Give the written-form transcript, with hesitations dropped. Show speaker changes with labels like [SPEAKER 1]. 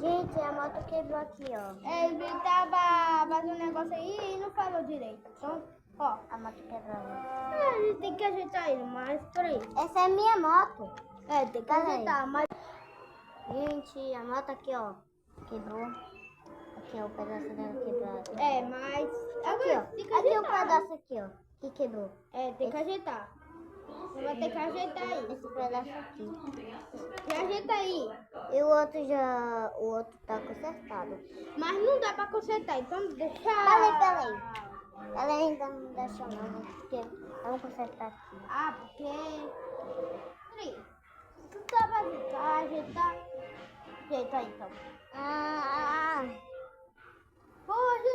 [SPEAKER 1] Gente, a moto quebrou aqui, ó.
[SPEAKER 2] Ele tava fazendo um negócio aí e não falou direito. Então, ó.
[SPEAKER 1] A moto quebrou.
[SPEAKER 2] A gente tem que ajeitar ele, mas peraí.
[SPEAKER 1] Essa é minha moto.
[SPEAKER 2] É, tem que
[SPEAKER 1] Peraí.
[SPEAKER 2] ajeitar, mas...
[SPEAKER 1] Gente, a moto aqui, ó. Quebrou. Aqui, ó, o pedaço dela quebrou.
[SPEAKER 2] É, mas...
[SPEAKER 1] Aqui, ó.
[SPEAKER 2] Tem que
[SPEAKER 1] Aqui o
[SPEAKER 2] ajeitar.
[SPEAKER 1] pedaço aqui, ó. Que quebrou.
[SPEAKER 2] É, tem que ajeitar. Você vai ter que ajeitar aí.
[SPEAKER 1] Esse pedaço aqui.
[SPEAKER 2] Já ajeita aí.
[SPEAKER 1] E o outro já... O outro tá consertado.
[SPEAKER 2] Mas não dá pra consertar, então deixa...
[SPEAKER 1] Peraí. Ela ainda não deixou não, porque vamos consertar aqui.
[SPEAKER 2] Ah, porque... Peraí. Tu tá pra ajeitar? Ajeita aí, então.
[SPEAKER 1] Ah,
[SPEAKER 2] Vou ajeitar.